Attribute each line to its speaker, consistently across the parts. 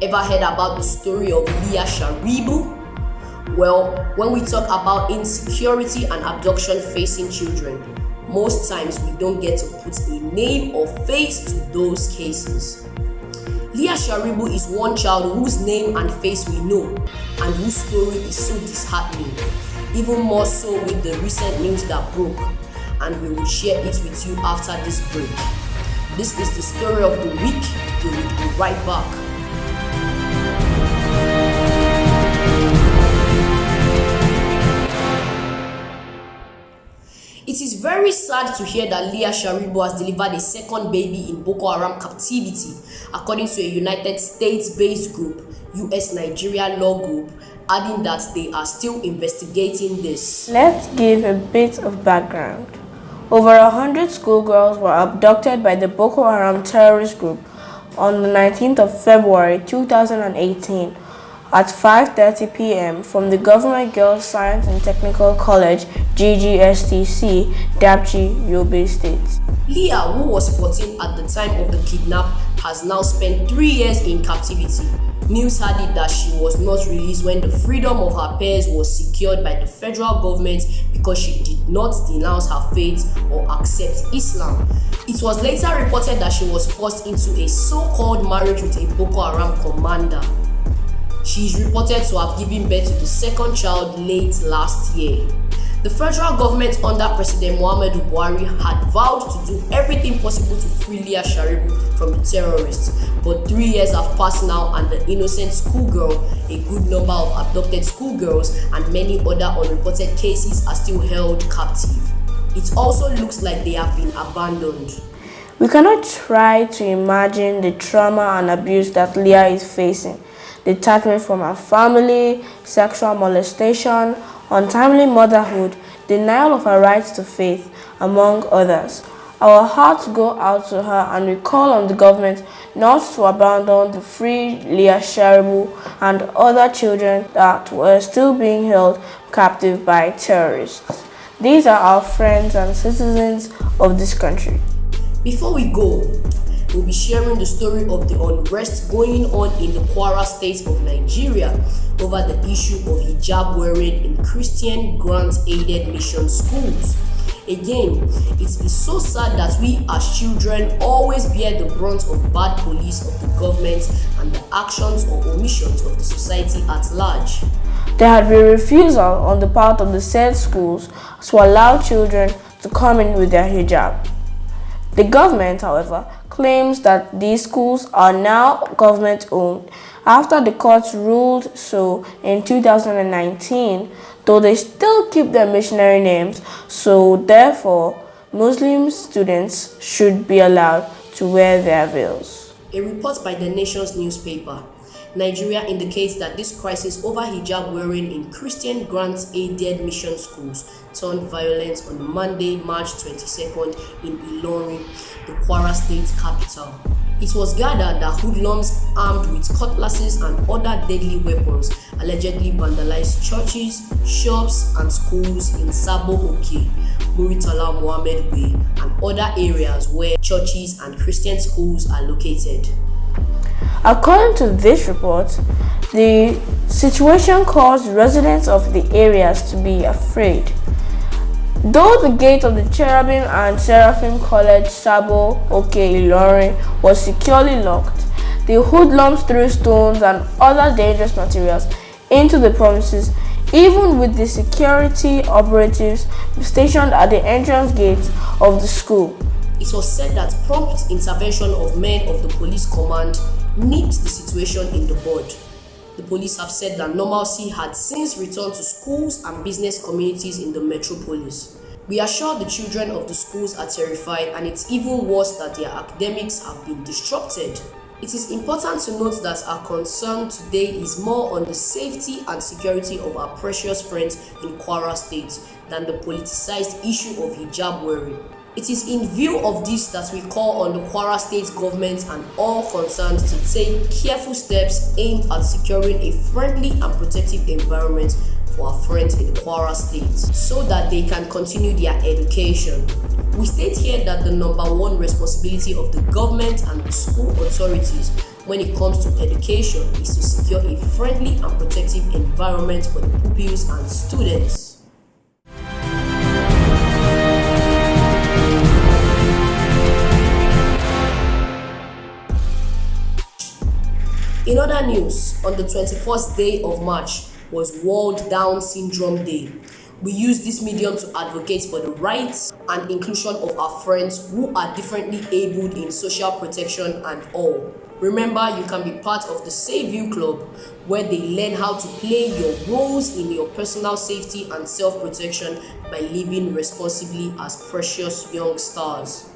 Speaker 1: Ever heard about the story of Leah Sharibu? Well, when we talk about insecurity and abduction facing children, most times we don't get to put a name or face to those cases. Leah Sharibu is one child whose name and face we know, and whose story is so disheartening, even more so with the recent news that broke, and we will share it with you after this break. This is the story of the week. We will be right back. It is very sad to hear that Leah Sharibu has delivered a second baby in Boko Haram captivity, according to a United States-based group, US Nigeria Law Group, adding that they are still investigating this.
Speaker 2: Let's give a bit of background. Over 100 schoolgirls were abducted by the Boko Haram terrorist group on the 19th of February 2018 at 5:30 p.m. from the Government Girls Science and Technical College GGSTC, Dapchi, Yobe State.
Speaker 1: Leah, who was 14 at the time of the kidnap, has now spent 3 years in captivity. News had it that she was not released when the freedom of her peers was secured by the federal government because she did not denounce her faith or accept Islam. It was later reported that she was forced into a so-called marriage with a Boko Haram commander. She is reported to have given birth to the second child late last year. The federal government under President Muhammadu Buhari had vowed to do everything possible to free Leah Sharibu from the terrorists, but 3 years have passed now and the innocent schoolgirl, a good number of abducted schoolgirls, and many other unreported cases are still held captive. It also looks like they have been abandoned.
Speaker 2: We cannot try to imagine the trauma and abuse that Leah is facing. Detachment from her family, sexual molestation, untimely motherhood, denial of her rights to faith, among others. Our hearts go out to her and we call on the government not to abandon the free Leah Sharibu and other children that were still being held captive by terrorists. These are our friends and citizens of this country.
Speaker 1: Before we go, we'll be sharing the story of the unrest going on in the Kwara State of Nigeria over the issue of hijab wearing in Christian grant-aided mission schools. Again, it is so sad that we as children always bear the brunt of bad police of the government and the actions or omissions of the society at large.
Speaker 2: There had been refusal on the part of the said schools to allow children to come in with their hijab. The government, however, claims that these schools are now government-owned after the courts ruled so in 2019, though they still keep their missionary names, so therefore Muslim students should be allowed to wear their veils.
Speaker 1: A report by the Nation's newspaper, Nigeria, indicates that this crisis over hijab wearing in Christian grant-aided mission schools turned violent on Monday, March 22nd in Ilorin, the Kwara State capital. It was gathered that hoodlums armed with cutlasses and other deadly weapons allegedly vandalized churches, shops, and schools in Sabo Oke, Muritala Mohammed Way, and other areas where churches and Christian schools are located.
Speaker 2: According to this report, the situation caused residents of the areas to be afraid. Though the gate of the Cherubim and Seraphim College Sabo Oke Ilorin was securely locked, the hoodlums threw stones and other dangerous materials into the premises, even with the security operatives stationed at the entrance gates of the school.
Speaker 1: It was said that prompt intervention of men of the police command nipped the situation in the bud. The police have said that normalcy had since returned to schools and business communities in the metropolis. We are sure the children of the schools are terrified, and it's even worse that their academics have been disrupted. It is important to note that our concern today is more on the safety and security of our precious friends in Kwara State than the politicized issue of hijab wearing. It is in view of this that we call on the Kwara State government and all concerned to take careful steps aimed at securing a friendly and protective environment for our friends in Kwara State so that they can continue their education. We state here that the number one responsibility of the government and the school authorities when it comes to education is to secure a friendly and protective environment for the pupils and students. In other news, on the 21st day of March was World Down Syndrome Day. We use this medium to advocate for the rights and inclusion of our friends who are differently abled in social protection and all. Remember, you can be part of the Save You Club, where they learn how to play your roles in your personal safety and self-protection by living responsibly as precious young stars.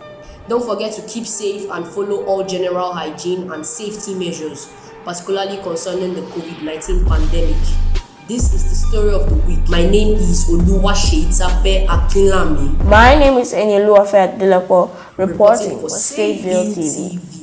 Speaker 1: Don't forget to keep safe and follow all general hygiene and safety measures, particularly concerning the COVID-19 pandemic. This is the story of the week. My name is Oluwaseitape Akinlami.
Speaker 2: My name is Enyeluafe Dilapo, reporting for Save You TV.